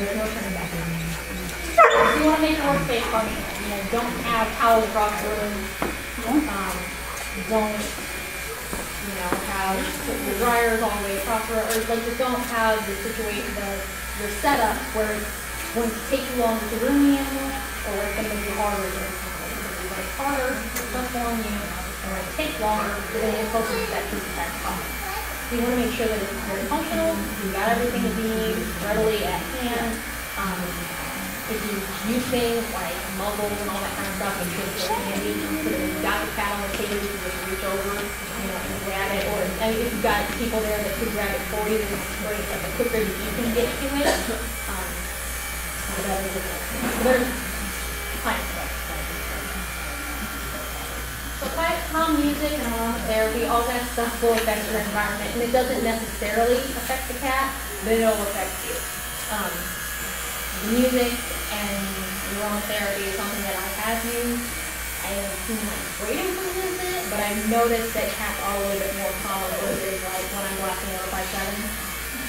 There's no turning back. If you want to make your workspace functional, don't have towels across the room. Don't, have your dryers all the way across the room, or like just don't have the situation, your setup where it's going to take you longer to groom the animal, or where it's going to be harder to when it's harder, it's much more on you, and when it takes longer, you're going to get closer to that 2% problem. So you want to make sure that it's very functional, you've got everything that you need readily at hand. If you use things like muzzles and all that kind of stuff, it's just really handy. So that if you've got the cat on the table, you can just reach over, and grab it. Or if you've got people there that could grab it for you, then it's great. But the quicker that you can get to it, the better it is. So there's plenty of stuff. So quiet, calm music and aromatherapy, all that stuff will affect your environment. And it doesn't necessarily affect the cat, but it'll affect you. The music and the aromatherapy is something that I have used. I haven't seen great improvements in it, but I've noticed that cats are a little bit more calm than it is like when I'm blasting out 5-7.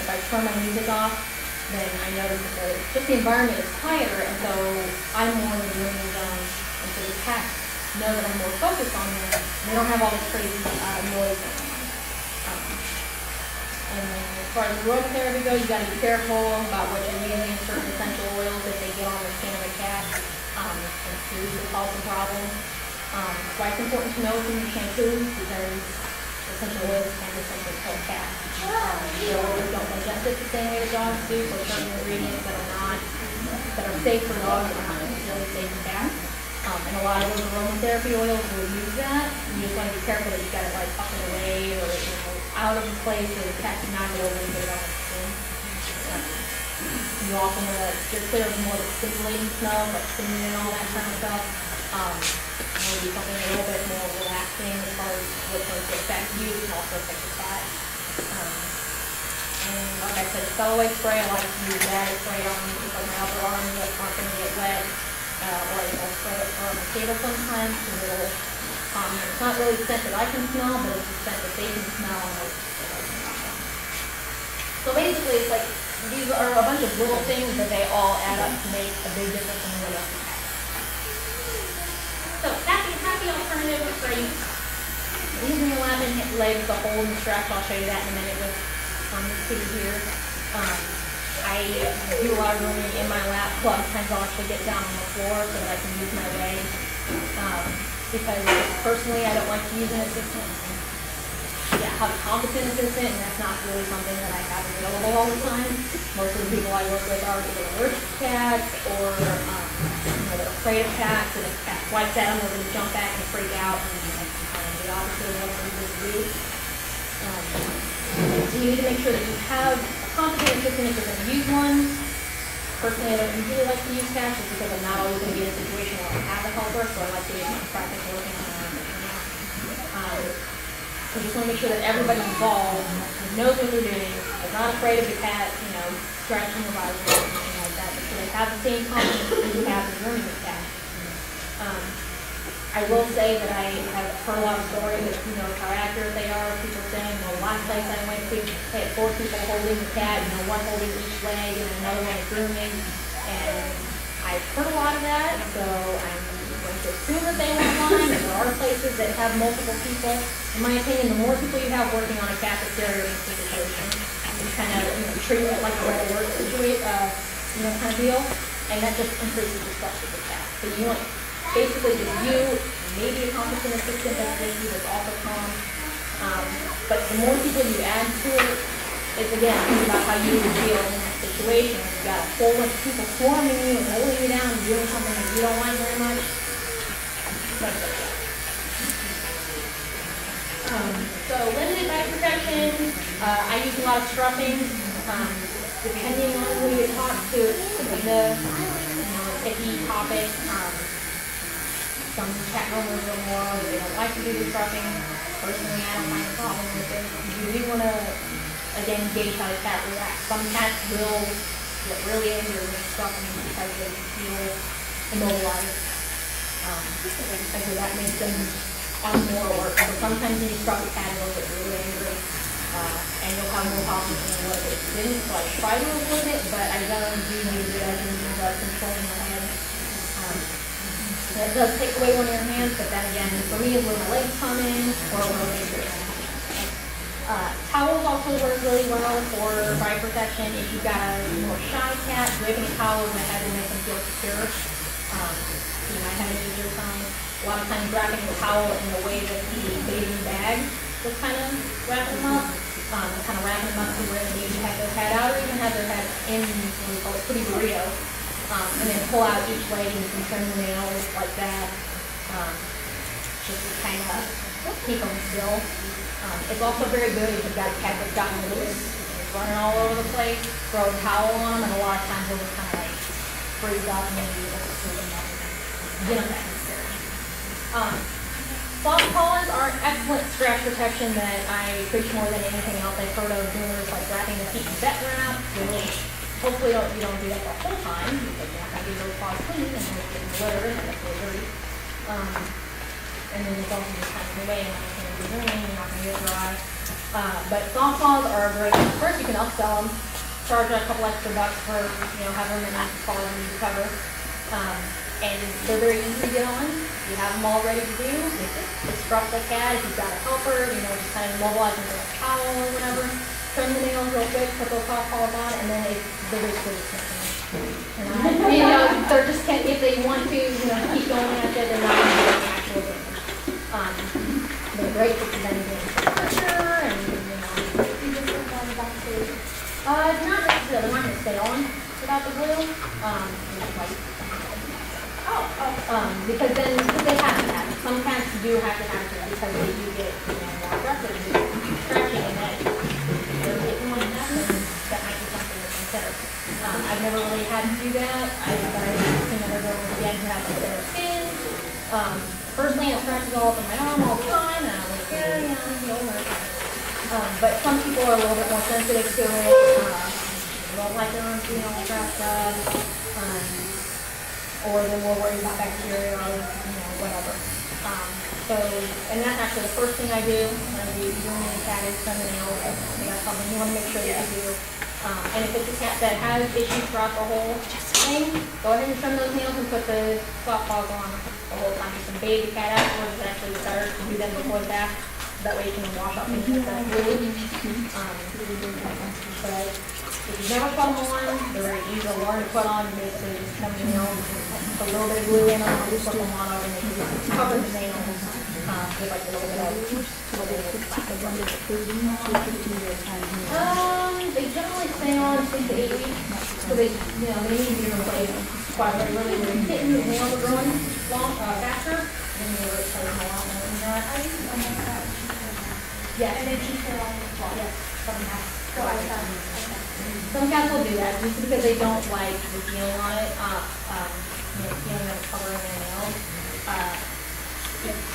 If I turn my music off, then I notice that just the environment is quieter, and so I'm more in the grooming zone, and so the cats know that I'm more focused on them. They don't have all this crazy noise going on. And as far as aromatherapy goes, you got to be careful about what you're using. Certain essential oils, if they get on the skin of a cat, can seriously cause some problems. That's why it's important to know from your shampoo, because essential oils can essentially kill cats. The oils don't digest it the same way the dogs do, so certain ingredients that are safe for dogs are not necessarily safe for cats. And a lot of those aromatherapy oils will use that. You just want to be careful that you got it like up and away or out of the place where the cat can not get over and get it on the skin. You also want to steer clear of more of the stimulating smells, like cinnamon and all that kind of stuff. Maybe something a little bit more relaxing as far as what's going to affect you and also affect the cat. And like I said, celluloid spray, I like to use that. I spray it on like my upper arms that aren't going to get wet. Or I'll spray it on the table sometimes, and it'll it's not really the scent that I can smell, but it's the scent that they can smell and that I can smell. So basically, it's like these are a bunch of little things that they all add up to make a big difference in the way you have. So happy alternative is great. Using the lap and legs, the hold and stretch, I'll show you that in a minute with this kitty here. I do a lot of grooming in my lap. A lot of times I'll actually get down on the floor so that I can use my legs. Because personally, I don't like to use an assistant. Yeah, have a competent assistant, and that's not really something that I have available all the time. Most of the people I work with are either allergic to cats or they're afraid of cats, and if cats like them, they're going to jump back and freak out, and the opposite of what we're going to do. So you need to make sure that you have a competent assistant if you're going to use one. Personally, I don't usually like to use cats just because I'm not always going to be in a situation where I have a helper, so I like to practice working on them. So just want to make sure that everybody involved knows what they're doing, is not afraid of the cat, scratching the body or anything like that, so they have the same confidence that you have in grooming the cat. I will say that I have heard a lot of stories of how accurate they are. People saying, last place I went to, they had 4 people holding the cat, one holding each leg and another one grooming. And I've heard a lot of that, so I'm going to assume that they won't lie. There are places that have multiple people. In my opinion, the more people you have working on a cat, the scarier it's the situation. You kind of treat it like a red alert situation, kind of deal, and that just increases the trust of the cat. So you want basically just you, maybe a competent assistant that's with you that's also calm. But the more people you add to it, it's again, think about how you would feel in that situation. You've got a whole bunch of people swarming you and holding you down and doing something that you don't like very much. So limited bite protection. I use a lot of struffing. Depending on who you talk to, it's a iffy topic. Some cat owners are more, they don't like to do the struffing. Personally, I don't find a problem with it. You do want to, again, gauge how the cat reacts. Some cats will get really angry with struffing because they feel immobilized. And so that makes them on more alert. So sometimes when you struff a cat, they'll get really angry. And you'll have more problems than what it didn't, so I try to avoid it, but I don't do use it as means of controlling my head. It does take away one of your hands, but then again, for me, is where my legs come in, or where my fingers. Towels also work really well for bite protection. If you've got a more shy cat, draping a towel over the head will make them feel secure. You might have an easier time. A lot of times wrapping the towel in the way that the bathing bag will kind of wrap them up. Kind of wrapping them up to where they maybe have their head out, or even have their head in what we call a pretty burrito. And then pull out each leg and you can trim the nails like that. Just to kind of keep them still. It's also very good if you've got a cat that's gotten loose, it's running all over the place, throw a towel on them, and a lot of times they'll just kind of like freeze up and maybe you'll sleep them up and get them back necessary. Soft paws are an excellent scratch protection that I preach more than anything else. I've heard of doers like wrapping the feet in vet wrap. Hopefully you don't do that the whole time because you're not going to get those paws clean and they're getting litter and that's really dirty. And then it's also just kind of away and you're not going to be raining, you're not going to get dry. But soft paws are great. First you can upsell them, charge a couple extra bucks for however many paws you need to cover. And they're very easy to get on. You have them all ready to do. It's scrub the cat. If you've got a helper, just kind of mobilize them with a towel or whatever. Trim the nails real quick, put those soft paws on, and then they're basically just they're just if they want to, keep going at it, they're not going to do any actual damage. They're great for preventing pressure and you just put them on the back stage. Not necessarily. They're not going to stay on without the glue. Because then they have to have it. Some cats do have to have it because they do get more aggressive scratching and that if you want to have it, that might be something to consider. I've never really had to do that. I've seen other girls again who have their skin. Personally, it scratches all up in my arm all the time, and I'm like, but some people are a little bit more sensitive to it. They don't like their arms being all scratched up. Or they're more worried about bacteria or whatever. And that's actually the first thing I do when I do grooming a cat is trim the nails. I think that's something you want to make sure that you do. And if it's a cat that has issues throughout the whole thing, go ahead and trim those nails and put the soft paws on the whole time. You can bathe the cat afterwards. It's actually better to do them before the bath. That way you can wash off any of that fluid. But if you've never put them on, they're very easy to learn to put on. You basically just come to the nails, put a little bit of glue in them, and just put them on over, and then you just cover the nails with like a little bit of they generally stay on 6 to 8 weeks, so they need to be replaced quite regularly. When you're getting the nails are growing faster, then you replace them a lot more than that. Yes. And then keep it on the clock. Yes. Some cats will do that just because they don't like the feeling on it, feeling of covering their nails.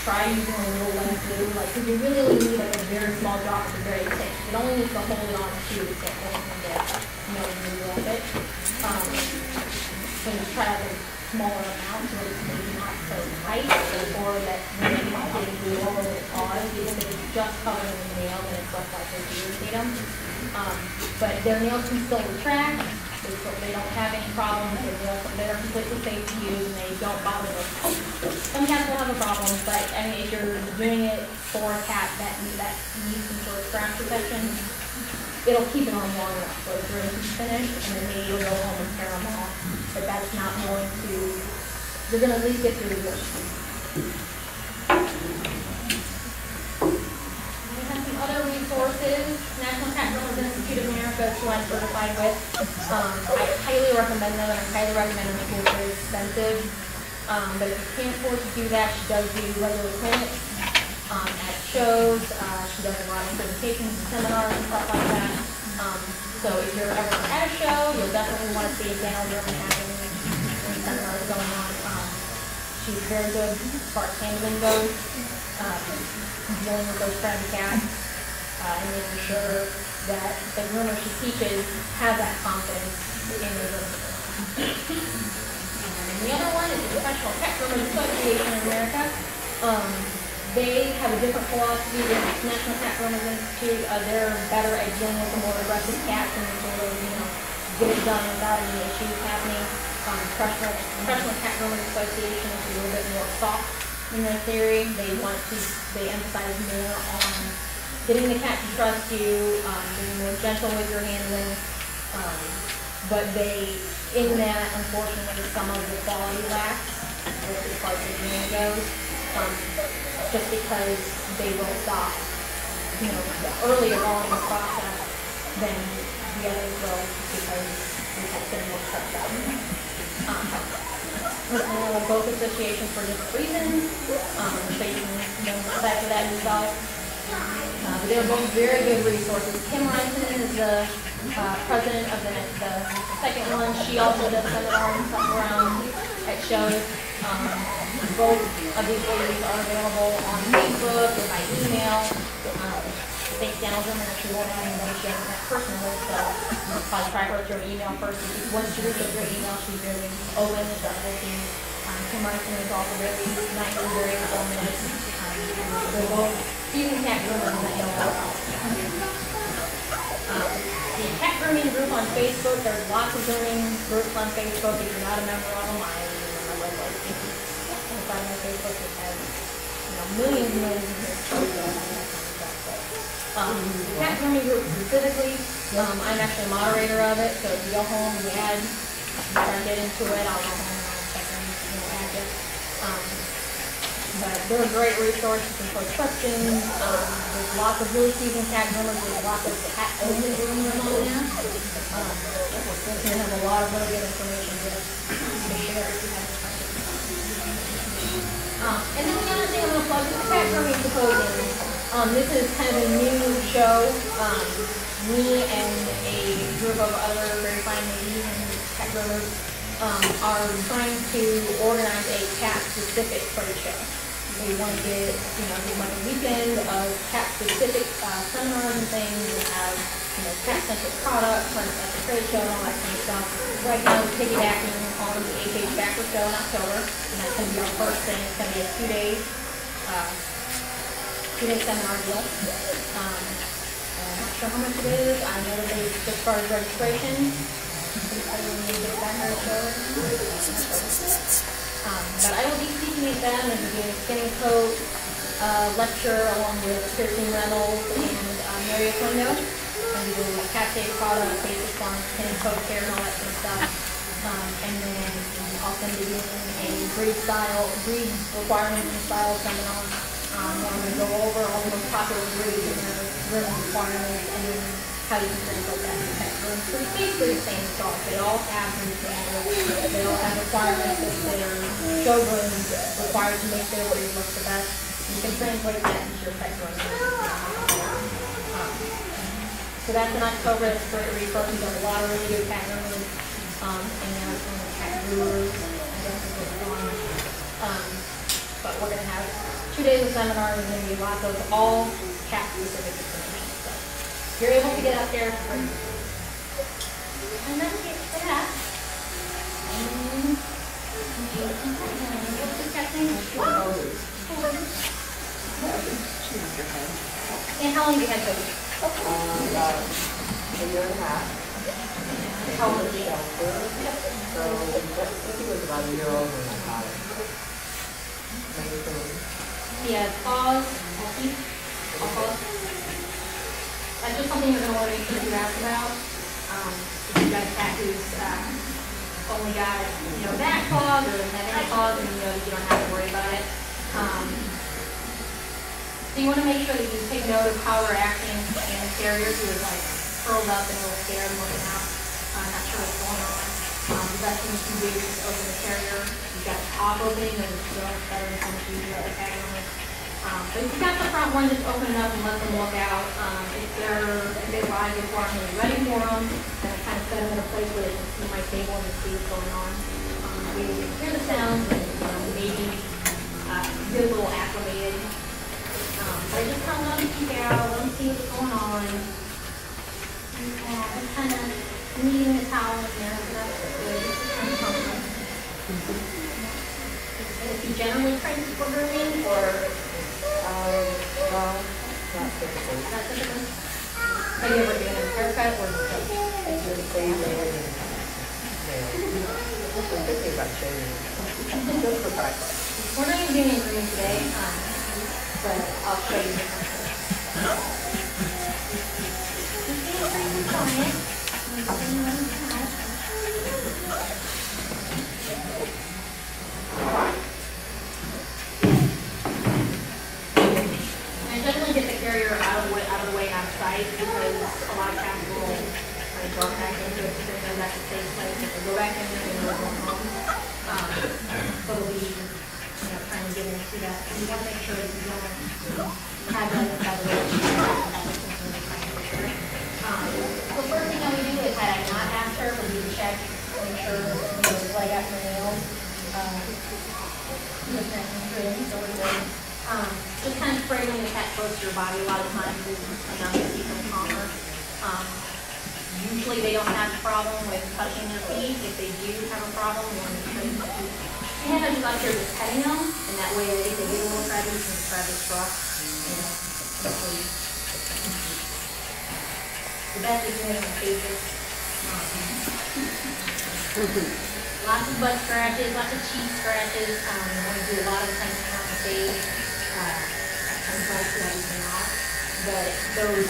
Try using a little less glue, because you really only need a very small drop at the very tip. It only needs to hold it on to the tip. It doesn't get glue with it. So just try a smaller amount so it's maybe not so tight, or that maybe not getting glue all over the paws, because if it's just covering the nail, then it's less likely to irritate them. But their nails can still retract. They don't have any problems. They're completely safe to use and they don't bother them. Some cats will have a problem, but if you're doing it for a cat that needs some sort of scratch protection, it'll keep it on long enough so it's ready to finish, and then maybe you'll go home and tear them off. But that's not going to, you're going to at least get through the worst. Other resources, National Cat Groomers Institute of America is who I'm certified with. I highly recommend them, and I highly recommend them because they're very expensive. But if you can't afford to do that, she does do regular clinics at shows. She does a lot of presentations and seminars and stuff like that. So if you're ever at a show, you'll definitely want to see if Daniel Groom has any seminars going on. She's very good as far as handling goes, dealing with those friendly cats. And making sure that the groomer she teaches has that confidence in the groomer. And the other one is the Professional Pet Groomers Association in America. They have a different philosophy than the National Cat Groomers Institute. They're better at dealing with the more aggressive cats and sort of, get it done without any issues happening. Professional Cat Groomers Association is a little bit more soft in their theory. They emphasize more on getting the cat to trust you, being more gentle with your handling. But in that, unfortunately, some of the quality lacks, as far as the grooming goes, just because they will stop, earlier on in the process than the others will, because we have been more stressed out. Both associations for different reasons, so you can decipher that yourself. But they're both very good resources. Kim Reinson is the president of the second one. She also does seminars and stuff around at shows. Both of these ladies are available on Facebook or by email. I think Daniel German actually won't have anybody she hasn't met personally, so I'll probably try her through email first. Once she reaches her email, she's very open and accessible to you. Kim Reinson is also really nice and very informative. They're both seasoned cat groomers that know about the cat grooming group on Facebook. There's lots of grooming groups on Facebook. If you're not a member of them, I remember like on Facebook it has millions and millions of people. The cat grooming group specifically, I'm actually a moderator of it, so if you go home and you add, try to get into it, I'll go home and I'll check and add it. But they're a great resource. You can post questions. There's lots of really seasoned cat groomers. There's lots of cat-only groomers on there. You have a lot of really good information to share if you have questions. And then the other thing I'm going to plug is the Cat Grooming Symposium. This is kind of a new show. Me and a group of other very fine ladies and cat groomers are trying to organize a cat-specific trade show. We want to get, like a weekend of cat-specific seminars and things. We'll have, cat-centric products, like at the trade show and all that kind of stuff. Right now, we're piggybacking on the AKH Backer Show in October, and that's going to be our first thing. It's going to be a two-day seminar deal. I'm not sure how much it is. I know that they just started registration. But I will be speaking at them and doing a skinning coat lecture along with Pearson-Sertzel and Mary O'Clindo. And we do cat safe products, basic on skinning coat care and all that kind of stuff. And then also be doing a breed requirements and style seminar. Where I'm going to go over all the most popular breeds and their grooming requirements and then how you can translate that to pet groom. So it's basically the same stuff. They all have breed standards. They all have requirements that their show grooms required to make their breed look the best. You can translate that into your pet groom. So that's in October. That's a great resource. We've done a lot of really good cat groomers and cat brewers. I don't think it's one. But we're going to have 2 days of seminars and going to be lots of all cat-specific information. So if you're able to get out there, it's great. And that's it for that. What's this cat's name? And how long have you had Toby? About a year and a half. How old is he? So he was about a year old when I got him. He has paws, all teeth, all paws. That's just something you're going to want to make sure you ask about. If you've got a cat who's only got, back paws or doesn't have any paws, and you don't have to worry about it. So you want to make sure that you take note of how they're acting in a carrier who is like curled up and a little scared and looking out. Not sure what's going on. The best thing you can do is open the carrier. You've got the top opening, and it's better than how much you do the cat on it. But if you've got the front one, just open it up and let them look out. If they lie before I'm really ready for them, then I kind of set them in a place where they can see my table and see what's going on. We hear the sounds and maybe get a little acclimated. But I just kind of let them peek out, let them see what's going on. Just kind of kneading the towel in there, so that's good. Kind of comfortable. Is he generally trained for grooming, or Not typically. Have you ever given a haircut or just like? Just shaving and, just thinking about shaving. Just for practice. We're not even doing green today, but I'll show you this one. And definitely get the carrier out of the way out of sight, because a lot of cats will kind of drop back into it because they know that's a safe place. If they go back in there, they know they're going home. So it'll be, trying to get into that. And you want to make sure that you don't have that inside the way. The first thing that we do is, had I not asked her, we do check, make sure the leg after the nails. Just kind of spray when the cat close to your body. A lot of times is enough to keep them calmer. Usually they don't have a problem with touching their feet. If they do have a problem, we want to make sure that you have just up here just petting them, and that way if they get a little crabby, you can grab the straw. The best is doing it on faces. Lots of butt scratches, lots of cheek scratches. You want to do a lot of times on the face. Sometimes you have everything off. But those,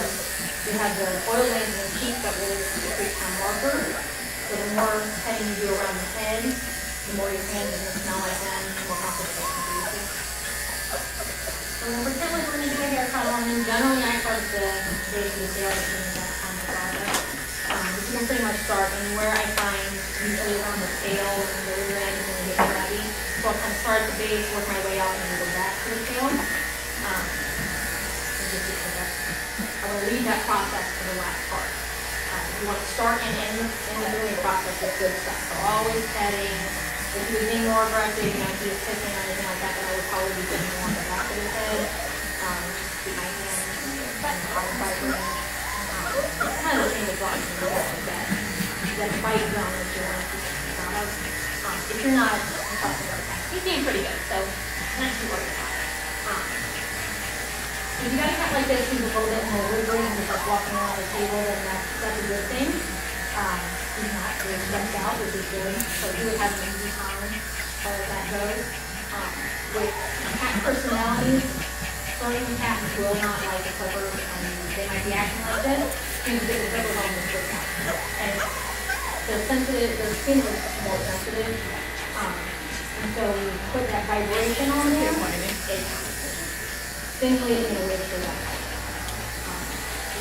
you have the oil glands in the cheek that will secrete kind of marker. So the more petting you do around the head, the more your hands are going to smell like them, the more comfortable it can be. So we'll pretend like we're going to do a haircut on them. Generally, I start the day to the tail between that on the product. You can pretty much start anywhere. I find usually around the tail and the rear end is going to get crabby. So I'll kind of start at the base, work my way out, and then go back to the tail. I will leave that process for the last part. You want to start and end the grooming process with good stuff. So always petting. If he was being more aggressive, if he was kissing or anything like that, then I would probably be putting more on the back of his head. Keep my hands on vibrating. It's kind of the same as dogs and like that. That bite zone that you want to keep out of. If you're not, I'm talking about that. He's doing pretty good, so not too worried about it. If you got a cat like this who's a little bit more wriggling and just like walking around the table, then that's a good thing. He's not really stressed out, which is good. So he would have an easy time as far as that goes. With cat personalities, certain cats will not like a clipper, and they might be acting like this. You can get the clipper home and flip out. And they're sensitive, their skin is more sensitive. And so we put that vibration on there. Essentially, it's going to live through that.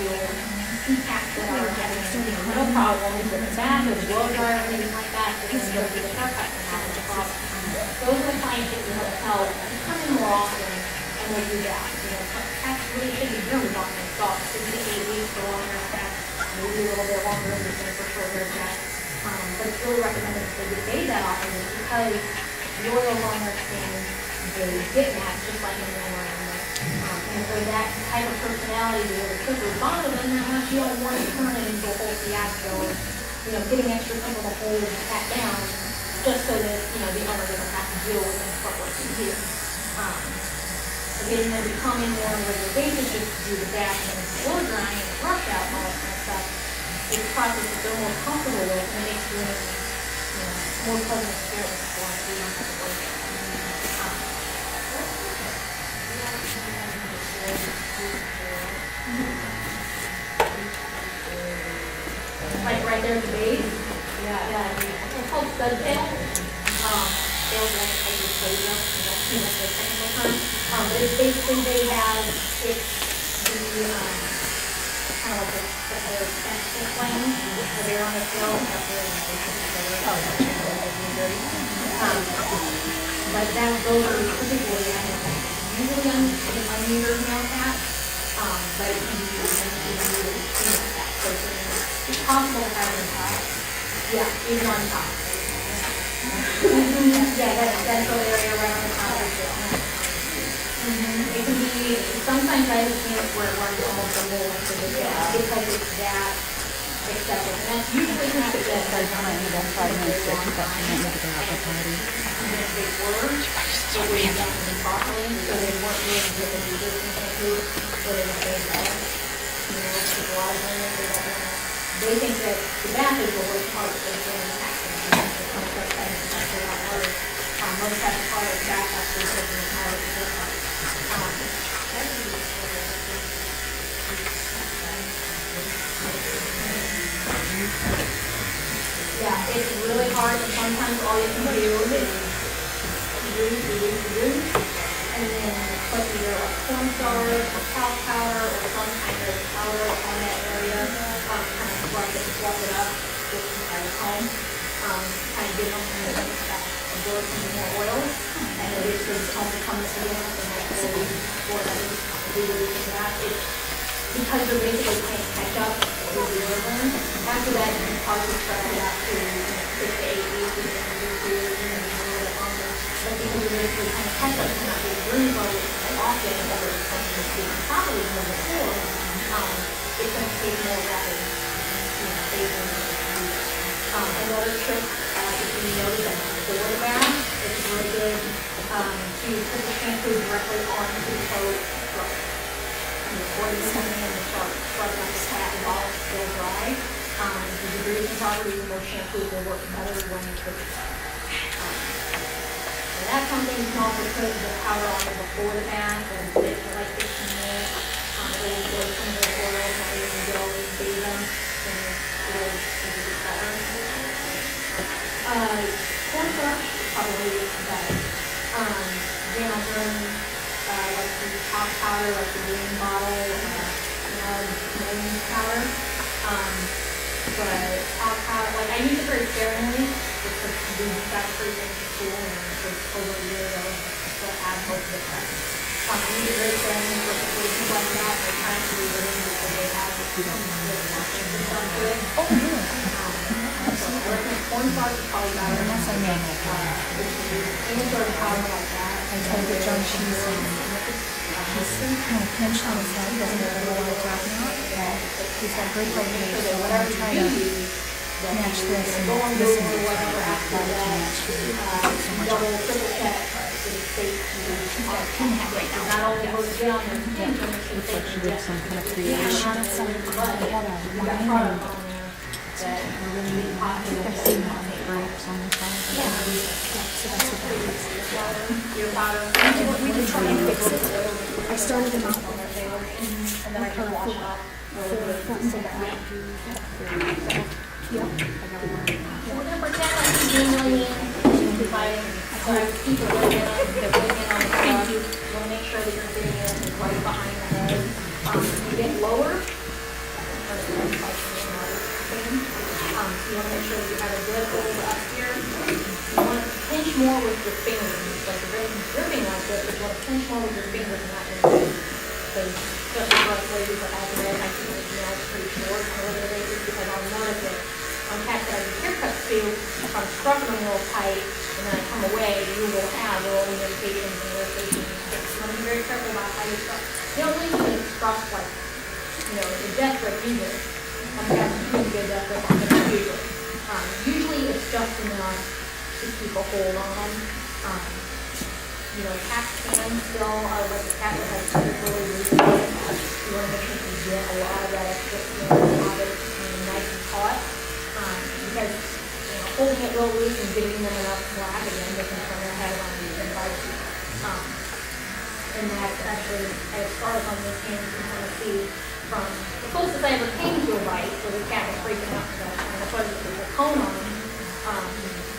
You'll see cats that are having no problems with the bath or the blow dryer or anything like that. They're going to go through the haircut and have a problem. Those are the clients that we want to tell come in more often and we'll do that. Cats really should be groomed on themselves. 6 to 8 weeks for long haircuts, maybe a little bit longer in the for short haircuts. But it's really recommended that they get bathed that often just because the oils on their skin, they get matched just like in normal animals. And for that type of personality to really quickly bother them that much, you don't want to turn it into a whole fiasco or, getting extra people to hold the cat down just so that, the owner doesn't have to deal with this part what you do. So getting them to come in more on a regular basis just to do the bath and blow drying and brush out and all that kind of stuff. It's a process that they're more comfortable with and it makes them, more pleasant experience for them. We don't have to worry about it. Like right there at the base. Yeah. It's called stud tail. Tails are like the phobia. I don't see that's the technical term. But it's basically they have kind of like the extension plane where they're on the tail and up there and but those are particularly usually unneutered male cats. But it can be unneutered female cats. So it's possible to have it on top. Yeah, even on top. Yeah, that central area right on the top of the tail. It can be, sometimes I have seen it where it runs almost a little into the tail because it's that accept it. And that's usually not the best. Sorry, I only got 5 minutes to keep up tonight. Maybe go out the party. If they were, so we done them properly, so they weren't really good at resistant shampoo, so they don't make that. You know, people are doing it, they don't want to. They think that the bath is the worst part of the accident. Most have a lot harder. Most have harder back after taking the harder to work on. Yeah, it's really hard, and sometimes all you can do is and then put either a cornstarch, a talc powder, or some kind of powder on that area, kind of scrub it up with some kind of comb, kind of give them absorb some more oil, and it basically comes again, and that's really what I do with that. Because they're basically playing catch up with the urban. After that, you can probably stretch it out to 6 to 8 weeks, and then do a little bit longer. But because you're basically playing catch up, you're not being groomed as often as other expenses being properly more before, it's going to take more rapid, phasing. Another trick, if you notice that before the bath, it's really good to put the shampoo directly onto the coat first. Before you come in and start scrubbing up the cat while it's still dry. The degreasing properties and those shampoos will work better when you put it up. So that's something you can also put the powder on before the bath and sit for like 15 minutes. It will enjoy some of the oils, not even get all these bathe them, and it will be better. Cornstarch is probably the best. Like the talc powder, like the green bottle, green powder. But talc powder, like I use it very sparingly, just for doing that freezing school, and for over a year ago, I still have most of it left. I use it very sparingly for situations like that. I try to leave it in because they have really nothing to done to it. So I recommend cornstarch is probably better. That's a manual powder. Any sort of powder like that. I told the John she's kind of pinched on his head. He doesn't really know what I'm talking about. He's got great coordination, so when I try to match this and listen to whatever after that, so much double, triple check. She's got a pin hat right now. Not only goes down and looks like she did some kind of creation. She did some, they had a wine that really, I think I've seen that on the grapes on the side. So that's what that is. We can try and fix it. I started them out and then I kind of wash it out front and back. Yeah. We're going to pretend like he's doing really mean if I keep it really in on the front. You want to make sure that you're getting it right behind the head. You get lower. You want to make sure that you have a good hold up here. You want to pinch more with your fingers. Like you're gripping like this, but you want to pinch more with your fingers and not your hands. Because especially for us ladies that have red, I think it's pretty short on a little basis because I'll notice it on cats that I do haircuts to, if I'm scrubbing them real tight and then I come away, you will have little indentations and irritations. So you want to be very careful about how you scrub. You don't really need to scrub like, the desperate either. Some cats do get desperate on the computer. Usually it's just enough to keep a hold on them. Cats can still, like a cat that has really loose skin, you want to make sure you get a lot of that extra skin out of it nice and taut. Because holding it real loose and giving them enough slack again, they can turn their head around and bite you. And that's actually, as far as on this hand, you can kind of see from the closest I ever came to a bite, so the cat was freaking out because I started to put the cone on.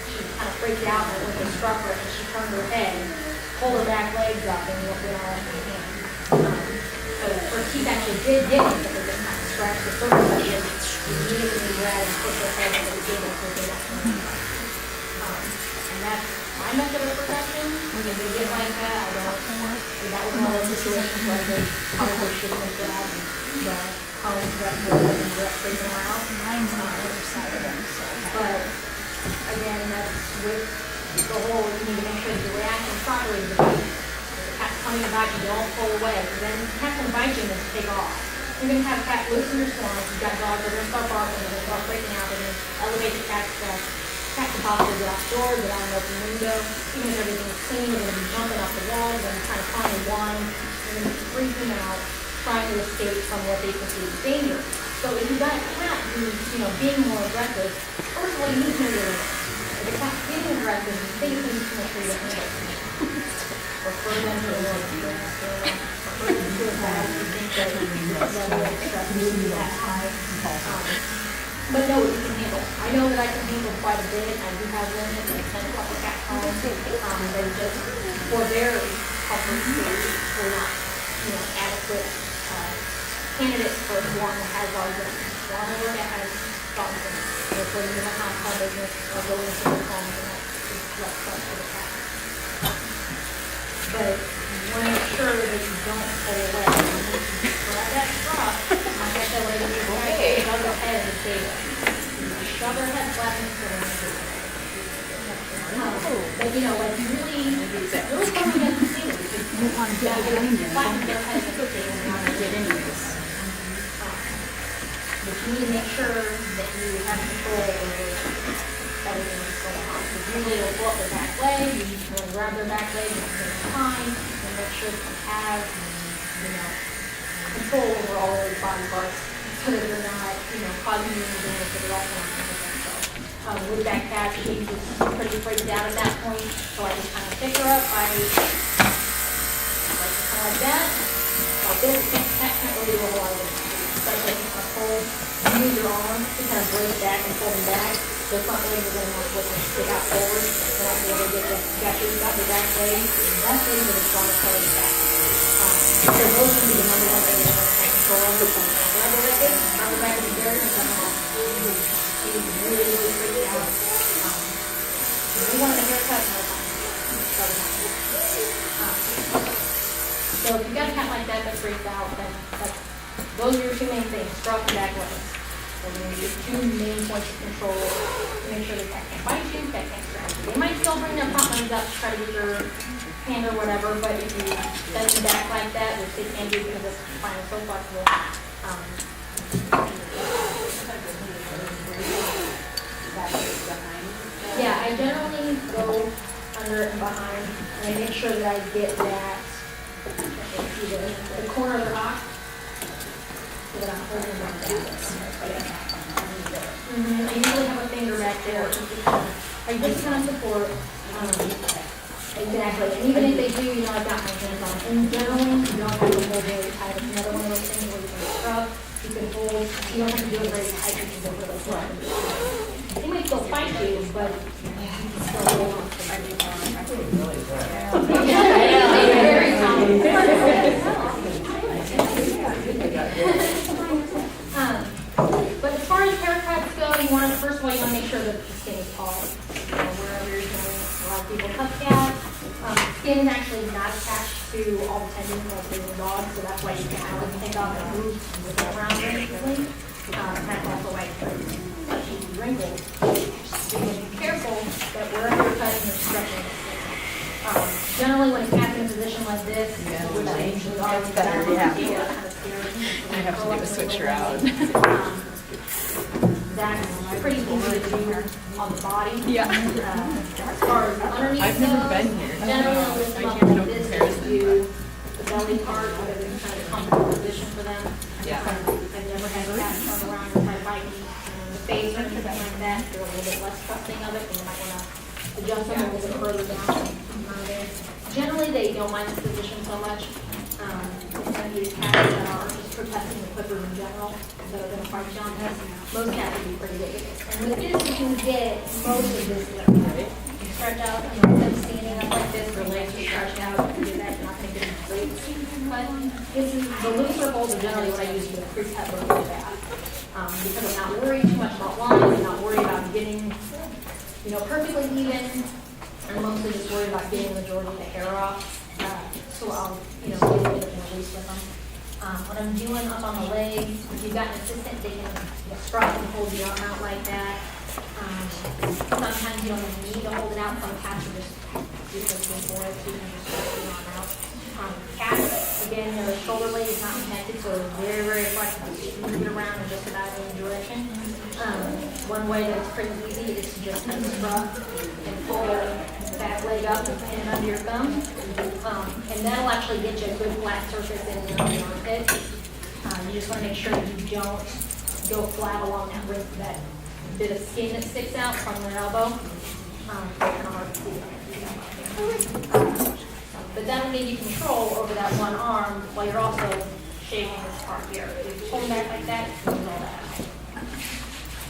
She kind of freaked out and I went to struck her and she turned her head, pulled her back legs up, and went all in my hand. So her teeth actually did get it, but they just kind of scratched the surface of it. She immediately grabbed and put her head over the table so they don't turn her back. And that's my method of protection. When they get like that, I don't know. That was one of those situations where they probably shouldn't have grabbed the cones that were freaking her out. Mine's on the other side of them, so. But again, that's with the whole, you need to make sure you're reacting properly to the bite. If the cat's coming back, you don't pull away. Then the cat's going to bite you and then take off. You're gonna have cat loose in your swamp, you've got dogs, they're gonna start barking, they're gonna start breaking out, they're gonna elevate the cat's cat can possibly get outdoors, get out an open window, even if everything's clean, they're gonna be jumping off the walls, they're gonna try to find a wine, they're gonna be freaking out, trying to escape from what they perceive as danger. So if you've got a cat who's, being more aggressive, first of all, you need to know your limits. If the cat's being aggressive, you think you need to make sure you don't handle it. Refer them to the Lord. Refer them to a vet if you think that the level of stress is that high. But know what you can handle. I know that I can handle quite a bit. I do have limits. I send a couple cats home. They just, for their comfort stage, were not, adequate candidates for one that has all limits. One over that has dogs in it. They're putting in a hot business or going into their homes, and that's less fun for the cat. But you want to make sure that you don't pull away. Grab that straw. Like I said, when you shove her head in the table. Shove her head flat in the table. But like really coming against the ceiling. You don't want to get behind you. Flatten their head in the table. You want to get into this. But you need to make sure that you have control over everything that's going on. Because usually they'll go up their back leg, you want to grab their back leg at the same time, and make sure that you have, control over all of their body parts so that they're not, causing you any damage that they're also not going to hurt themselves. With that cat, she's just pretty freaked out at that point, so I just kind of pick her up, I like that. Like this, cat can't really do a lot of it. Especially if it's cold, you use your arm to kind of brace back and pull them back. The front legs are going to have to stick out forward. They're not going to be able to get you got the back leg. That's really the strongest part of the back. So those can be the number one thing you're going to have control over. Grab the leg, grab the back of the bird, and come on. She's really, really freaked out. We wanted a haircut no time. So if you've got a cat like that that's freaked out, then those are your two main things, strut and back legs. Those are your two main points of control to make sure the cat can't bite you, cat can't scratch you. They might still bring their front legs up to try to get your hand or whatever, but if you bend them back like that, which they can do because this spine is so flexible, yeah, I generally go under and behind, and I make sure that I get that, the corner of the box. That I'm holding like that. I usually have a finger back there. I just kind of support. Exactly. And even if they do, I've got my hands on it. And generally, you don't have to hold very tight. It's another one of those things where you can scrub, you can hold. You don't have to do it very tight because they're really flat. They might still fight you, but you can still hold on to it. Very common. But as far as haircuts go, first of all, you want to make sure that the skin is tall. Wherever you're going, a lot of people cut cats. Skin is actually not attached to all the tendons like they were dogs, so that's why you can't always take off and move and get around very easily. That's also why it's wrinkled. So you be careful that wherever you're cutting, you're stretching the skin. Generally, when a cat's in a position like this, which they usually are, it's better, kind of scary. I have to do a switcher out. That's pretty easy to do on the body. Yeah. As far as underneath I've never been here. Generally, I'll lift them up like this to do the belly part, because it's kind of a comfortable position for them. Yeah. I've never had cats turn around and try to bite me in the face or anything like that. They're a little bit less trusting of it, and you might want to adjust them a little bit further down. Generally, they don't mind this position so much. It's going to be cats that are just protecting the clippers in general that are going to fight you on this. Most cats will be pretty good at this. And with this, you can get most of this left. You stretch out, instead of standing up like this, your legs are stretched out. You can do that. You're not going to get any breaks. But this is, the looser holds are generally what I use for the pre-cut or the bath. Because I'm not worried too much about lines. I'm not worried about getting, perfectly even. I'm mostly just worried about getting the majority of the hair off. So I'll, get a little bit more loose with them. When I'm doing up on the legs, if you've got an assistant, they can strut and hold the arm out like that. Sometimes you don't even need to hold it out. Some cats are just looking for it, so you can just stretch the arm out. Cats, again, the shoulder blade is not connected, so it's very, very flexible. You can move it around in just about any direction. One way that it's pretty easy is to just kind of scrub and pull the back leg up and pin it under your thumb. And that'll actually get you a good flat surface in your armpit. You just want to make sure that you don't go flat along that bit of skin that sticks out from your elbow. Kind of hard to see. But that'll give you control over that one arm while you're also shaving this part here. If you pull back like that, you can roll that out.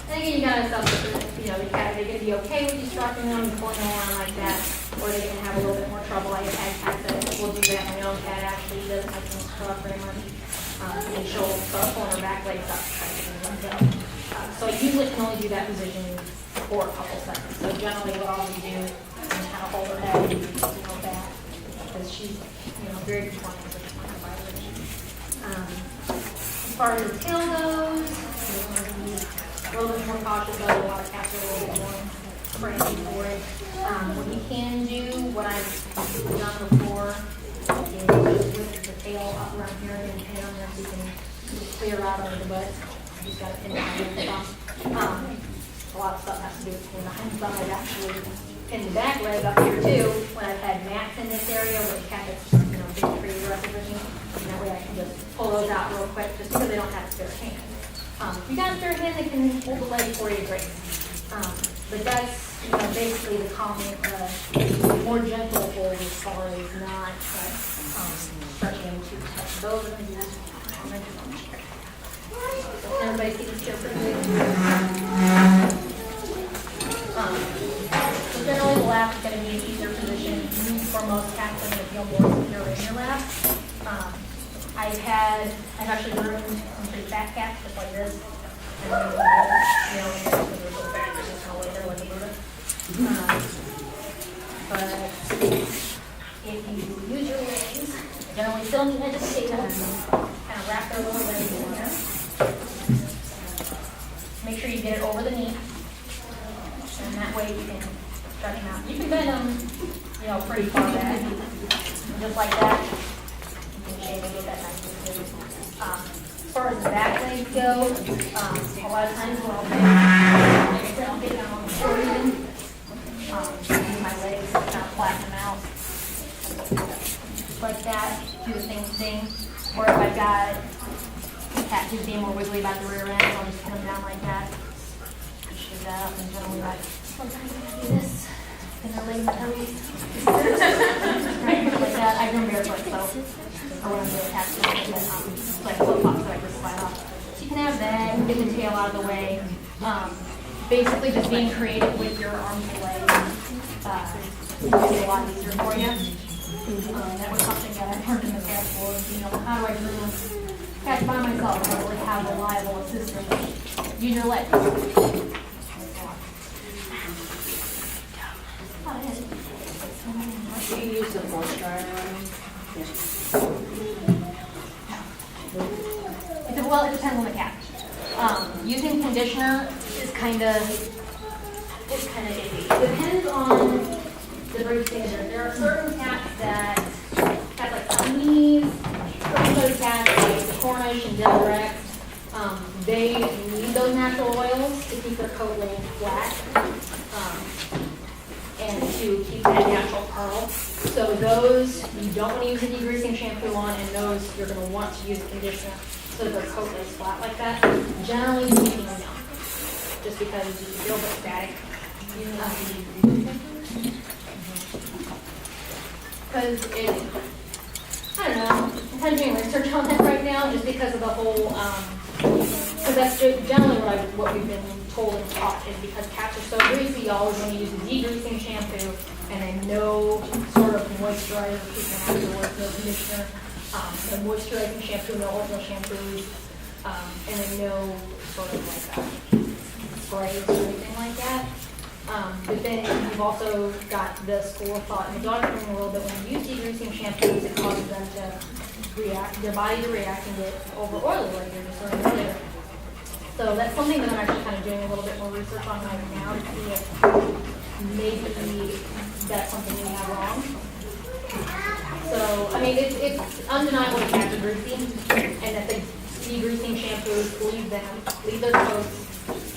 And again, you gotta stop with, you know, they're gonna be okay with you strapping them and pulling them around like that, or they're gonna have a little bit more trouble. I've had cats that will do that. My own cat actually doesn't like them scrub very much. And she'll start pulling her back legs up. So I usually can only do that position for a couple seconds. So generally what I'll do is kind of hold her head and back, because she's, very compliant with the point of vibration. As far as the tail goes, a little bit more cautious, though. A lot of cats are a little bit more crazy for it. What you can do, what I've done before, is with the tail up around here and pin on there so you can clear out under the butt. You just got to pin behind the thumb. A lot of stuff has to do with pin behind the thumb. I've actually pinned the back leg up here too when I've had mats in this area where the cat has been pretty aggressive with me. And that way I can just pull those out real quick just because they don't have spare hands. If you got a spare hand, they can hold the leg for you great. But that's basically the common, more gentle hold as far as not stretching them too tight. Those are going to be common. Everybody see this chair pretty good? So generally the lap is going to be an easier position. For most cats, they're going to feel more secure in your lap. I've actually groomed some pretty fat cats just like this. And they're so fat, there's just no way they're like a Buddha. But if you use your legs, generally still need to educate them, kind of wrap their little legs in there. Make sure you get it over the knee, and that way you can stretch them out. You can bend them, pretty far back, just like that. You can shave and get that nice and good. As far as the back legs go, a lot of times what I'll do, like I said, I'll get down on the floor even. Use my legs, kind of flatten them out, like that. Do the same thing. Or if I've got a cat who's being more wiggly about the rear end, I'll just put them down like that. Shave that up, and generally sometimes I do this. And their legs are toes. Like that. I groom barefoot, so I want to do a cat like flip-flops that I just slide off. So you can have that, and get the tail out of the way. Basically just being creative with your arms and legs makes it a lot easier for you. That was something that I learned in the cat school. How do I groom cats by myself? I don't really have a reliable assistant. Use your legs. Do you use the blow dryer on them? Well, it depends on the cat. Using conditioner is kind of iffy. It depends on the breed standard. There are certain cats that have like Siamese, certain other cats like the Cornish and Devil Rex. They need those natural oils to keep their coat laying flat. And to keep that natural curl. So those you don't want to use a degreasing shampoo on, and those you're going to want to use a conditioner so that their coat lays flat like that. Generally speaking, no. Just because you feel a bit static. Because I don't know, I'm kind of doing research on that right now just because of the whole, because that's generally what we've been told and taught is because cats are so greasy, you always want to use a degreasing shampoo and then no sort of moisturizer treatment afterwards, no conditioner, no moisturizing shampoo, no oatmeal shampoos, and then no sort of like sprays or anything like that. But then you've also got the school of thought in the dog training world that when you use degreasing shampoos, it causes them to react, their body to react and get over oily like you're just sort of earlier. So that's something that I'm actually kind of doing a little bit more research on right now to see if maybe that's something we have wrong. So, I mean, it's undeniable that cats are greasy, and that the degreasing shampoos leave their coats,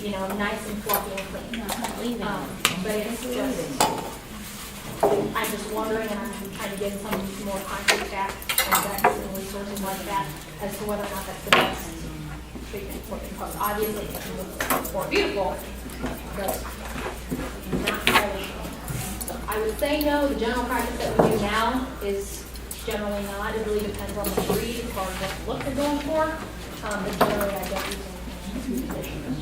you know, nice and fluffy and clean. But it's just, I'm just wondering, and I'm trying to get some more concrete facts and facts and resources like that as to whether or not that's the best treatment for the coat. Obviously, it can look more beautiful, but not highly. So I would say no. The general practice that we do now is generally not. It really depends on the breed as far as what look they're going for. But generally, I don't use conditioners.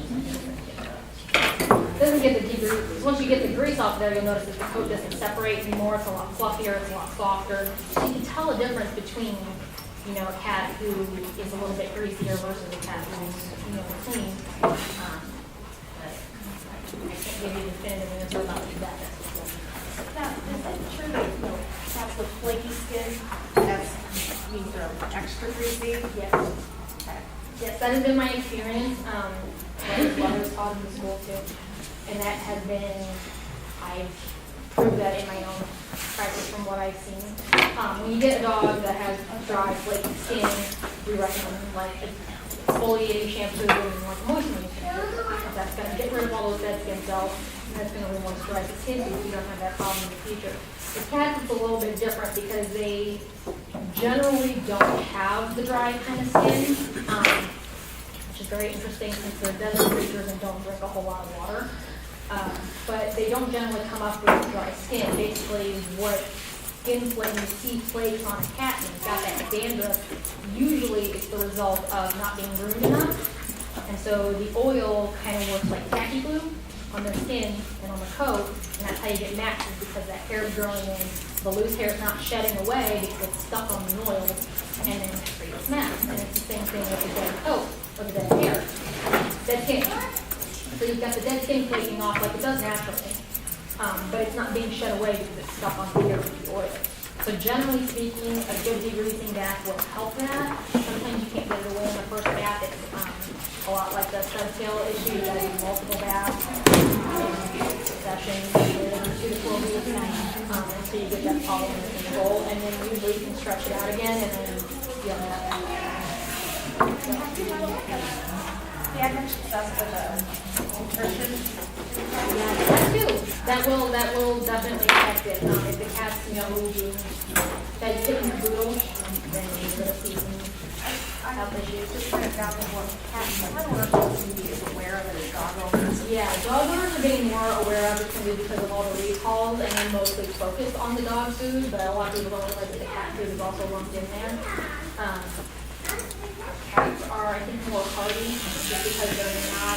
Doesn't get the degrease. Once you get the grease off there, you'll notice that the coat doesn't separate anymore. It's a lot fluffier. It's a lot softer. So you can tell a difference between, you know, a cat who is a little bit greasier versus a cat who's, you know, clean. But I can't give you a definitive answer about that. Now, is it true that, you know, cats with flaky skin, that means they're extra greasy? Yes. Okay. Yes, that has been my experience. What I was taught in the school too. And that has been, I've proved that in my own practice from what I've seen. When you get a dog that has dry, flaky skin, we recommend like exfoliating shampoo and like moistening shampoo. That's going to get rid of all those dead skin cells, and that's going to re-moisturize the skin so you don't have that problem in the future. The cats, it's a little bit different because they generally don't have the dry kind of skin, which is very interesting since they're desert creatures and don't drink a whole lot of water. But they don't generally come up with dry skin. Basically, what skin flake you see flakes on a cat and it's got that dandruff, usually it's the result of not being groomed enough. And so the oil kind of works like tacky glue on their skin and on the coat, and that's how you get matches because that hair is growing in. The loose hair is not shedding away because it's stuck on the oil, and then it creates mats. And it's the same thing with the dead coat or the dead hair, dead skin. So you've got the dead skin flaking off like it does naturally, but it's not being shed away because it's stuck on the hair with the oil. So generally speaking, a good degreasing bath will help that. Sometimes you can't get it away in the first bath. It's a lot like the subtail issue. You got to do multiple baths, sessions, 2 to 4 weeks, until you get that problem under control. And then usually you can stretch it out again, and then you'll have that. Yeah, I mentioned stuff with nutrition. Yeah, that too. That will definitely affect it. If the cat's, you know, that kitten Poodle, then you're going to see some health issues. Just kind of down to what cats, I don't know if somebody is aware of it as dog owners. Yeah, dog owners are getting more aware of it simply because of all the recalls, and they're mostly focused on the dog food, but a lot of people don't realize that the cat food is also lumped in there. Cats are, I think, more hardy just because they're not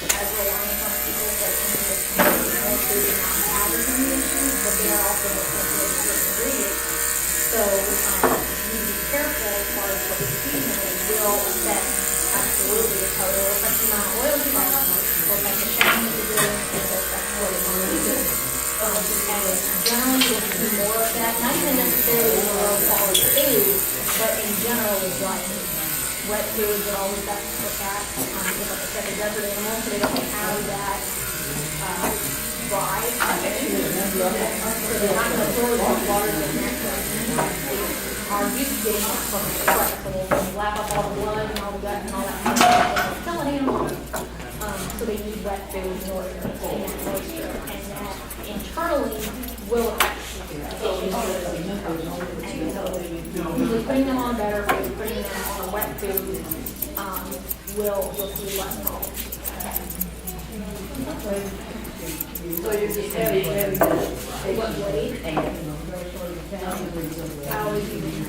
as reliant on people that can just more food and not have as many issues, but they are also more sensitive to certain ingredients. So you need to be careful as far as what you feed them. It will affect absolutely the coat. It will affect the amount of oil you buy, it will affect the shampoo you do, it will affect what it's on the do. And generally you'll see more of that, not even necessarily low quality food, but in general with dry food. Wet foods are always best for cats, because like I said, they're desert animals, so they don't have that dry. So they're not going to throw the water in there. They are used to getting that from the sweat, so they'll lap up all the blood and all the gut and all that stuff. It's still an animal. So they need wet food in order to maintain that moisture, and that internally will affect and so usually putting them on better food, putting them on wet food, will see less problems. So you're just very good. What weight? I always use.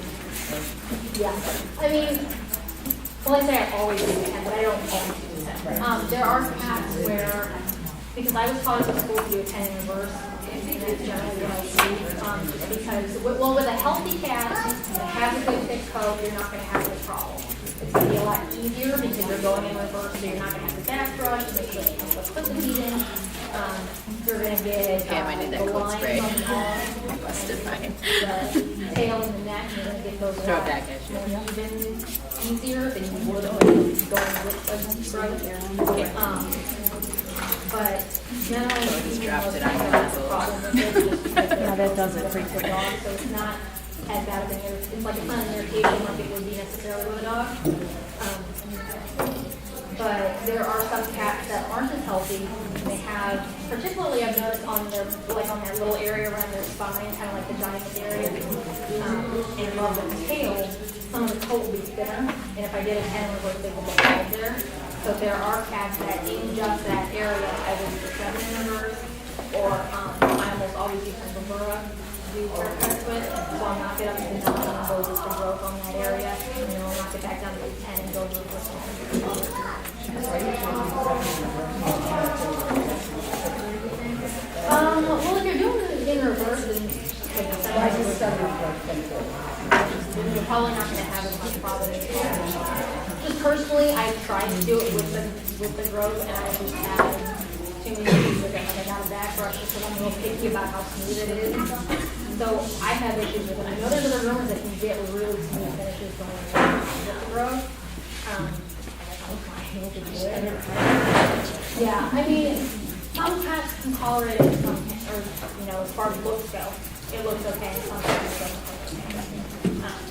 Yeah. I mean, well, I say I always use it, but I don't always use it. There are cats where, because I was taught at the school to do a 10 in reverse, and that's generally what I do. Because, well, with a healthy cat that has a good thick coat, you're not going to have this problem. It's going to be a lot easier because you're going in reverse, so you're not going to have the back brush, make sure you can put the feet in. You're going to get the lines on the arm, Busted mine. the tail and the neck, you're going to get those Throw it back at you. more even easier than you would with going with a brush. But generally, So I just dropped it on that's the the problem. Yeah, that's does it frequently. So it's not as bad of an it's like it's not an irritation like it would be necessarily with a dog. But there are some cats that aren't as healthy. They have, particularly I've noticed on their, like on that little area around their spine, kind of like the giant area, and above the tail, some of the coat will be thinner. And if I did a 10 reverse, they will get bald there. So there are cats that in just that area, I will use a 7 in reverse, or I almost always use some Bravura to do haircuts with. So I'll knock it up to the 9 and go with the growth on that area. And then I'll knock it back down to the 10 and go with the well, if you're doing it in reverse, then you're probably not going to have as much problem. Just personally, I've tried to do it with the growth, and I just had too many issues with it. Like I got a back brush because I'm a little picky about how smooth it is. So I have issues with it. I know there's other groomers that can get really smooth finishes when with the growth. Yeah, I mean, some cats can tolerate it, some, or, you know, as far as looks go, it looks okay, some cats it doesn't look okay.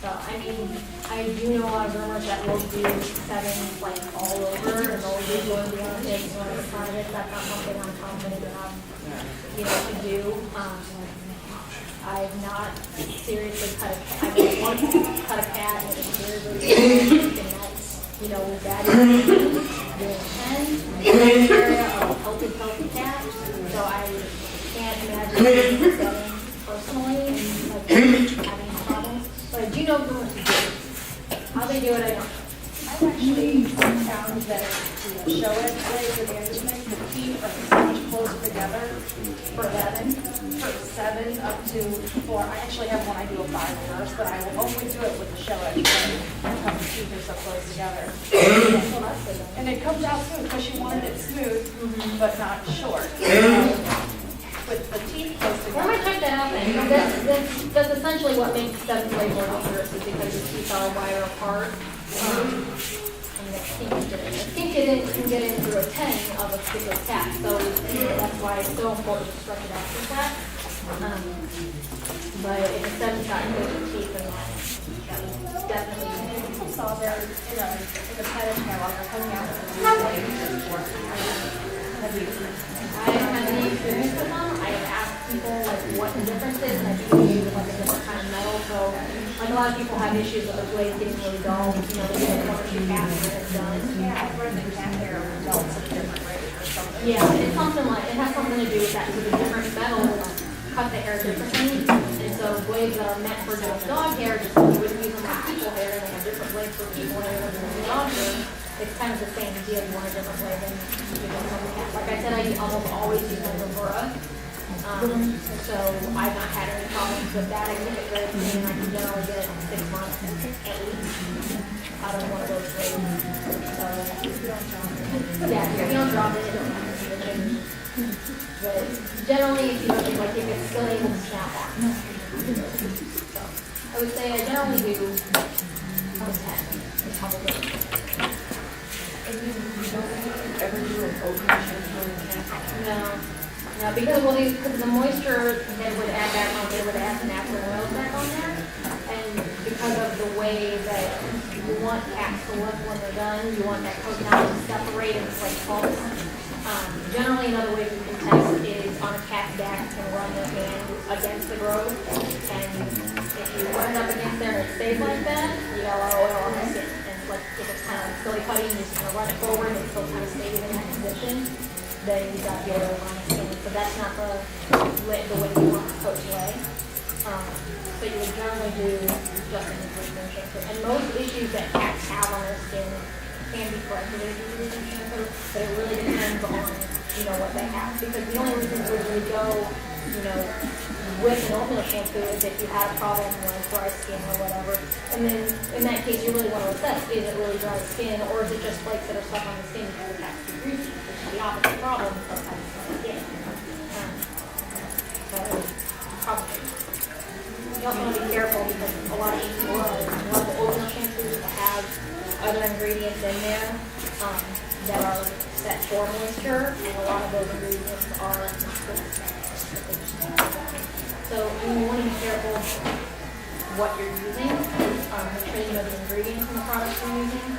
So, I mean, I do know a lot of groomers that will do 7 like all over, and they'll do going beyond it, and on the front of it, that's not something I'm confident enough, you know, to do. I've not seriously cut a cat. I've once cut a cat and it was very, and that's, you know, with that doing 10 area of a healthy cat. So I can't imagine setting personally and like having problems. But I do know groomers who do. How they do it, I don't know. I've actually found that the show it blades or management, the teeth are so much closer together for 11, for 7 up to 4. I actually have one I do a 5 reverse, but I will only do it with the show edge blade because the teeth are so close together. And it comes out smooth because she wanted it smooth, but not short. With the teeth close together. Well, I might check that out then. That's essentially what makes 7 blade more dangerous is because the teeth are wider apart. And the skink can get in through a 10 of a particular cat, so that's why it's so important to stretch it out for that. But if the 7's got good teeth, then that's definitely. I saw there in the pet catalog, they're coming out with a new blade. I haven't had any experience with them. I have asked people like what the difference is, and I think they use like a different kind of metal. So like a lot of people have issues with their blades getting really dull. You know, they get 1 or 2 casts and it's done. Yeah, I've read that cat hair results in different rates or something. Yeah, it's something like it has something to do with that. Because the different metals cut the hair differently, and so blades that are meant for just dog hair, just like you wouldn't use them for people hair, and they have different blades for people hair than dog hair. It's kind of the same deal. You want a different way than you do some cats. Like I said, I almost always use my Bravura. So I've not had any problems with that. I keep it very clean. I can generally get 6 months at least out of one of those blades. So yeah, if you don't drop it, it don't matter. But generally, if you don't like if it's still able to snap on. So I would say I generally do 10. Probably. Ever do an open shampoo in a cat? No, because the moisture they would add back on, they would add natural oils back on there, and because of the way that you want cats to look when they're done, you want that coat now to separate and it's like pulse. Generally, another way you can test is on a cat's back, you can run your hand against the growth, and if you run it up against there and it stays like that, you got a lot of oil on the skin. Like if it's kind of like silly putty, you just kind of run it forward and it still kind of stays in that position, then you got the oil on the skin. So that's not the way you want the coat to lay. So you would generally do just an infusion shampoo. And most issues that cats have on their skin can be corrected with infusion shampoo, but it really depends on what they have. Because the only reason to really go, with an oatmeal shampoo is if you had a problem with dry skin or whatever. And then in that case, you really want to assess, is it really dry skin or is it just flakes that are stuck on the skin because the cat's too greasy, which is the opposite problem sometimes on the skin. So, probably. You also want to be careful because a lot of oatmeal shampoos have other ingredients in there that are set for moisture, and a lot of those ingredients are not good. what you're using. Make sure you know the ingredients in the products you're using,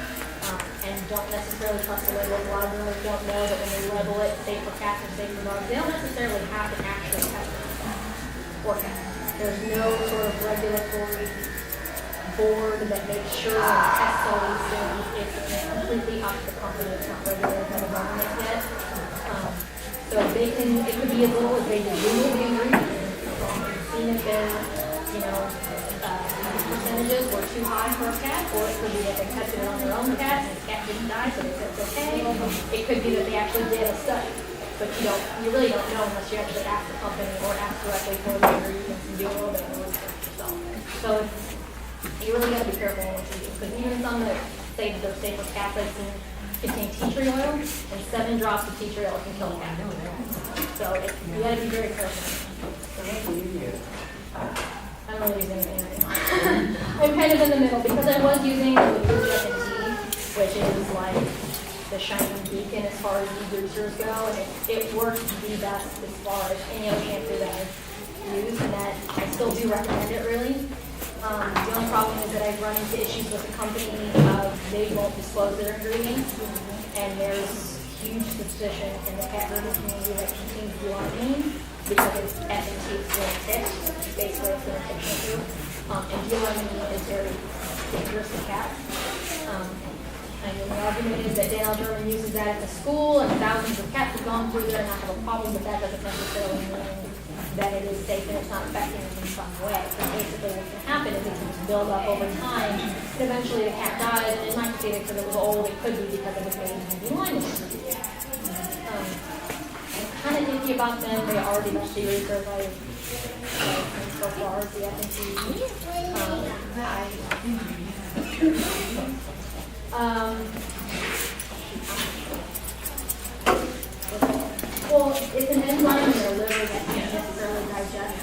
and don't necessarily trust the label. A lot of them don't know that when they label it, safe for cats or safe for dogs, they don't necessarily have to actually test it for cats. There's no sort of regulatory board that makes sure and tests all these things. It's completely up to the company. It's not regulated by the government yet. So they can, it could be as little as they just Google the ingredients, seeing if their, percentages were too high for a cat, or it could be that they tested it on their own cat and the cat didn't die, so they said it's okay. It could be that they actually did a study, but you really don't know unless you actually ask the company or ask directly for the ingredients and do a little bit of research yourself. So you really got to be careful what you do, because even some that say that they're safe for cats, I've seen contain tea tree oil, and 7 drops of tea tree oil can kill a cat. So you got to be very careful. I don't really use anything anymore. I'm kind of in the middle because I was using the Poodle F&T, which is like the shining beacon as far as degreasers go, and it works the best as far as any other shampoo that I've used, and that I still do recommend it really. The only problem is that I've run into issues with the company of they won't disclose their ingredients, and there's huge suspicion in the cat grooming community that contains Delamine because it's F&T, it's really thick, basically it's really thick shampoo, and Delamine is very dangerous to cats. I mean, the argument is that Daniel German uses that at the school, and thousands of cats have gone through there and not have a problem, but that doesn't necessarily mean that it is safe and it's not affecting them in some way. So basically what can happen is it can just build up over time, and eventually the cat dies, and it might be because it was old, it could be because it was made in the line. I'm kind of iffy about them. They are the best degreasers I've seen so far, the F&T. Well, it's an enzyme in your liver that can't necessarily digest,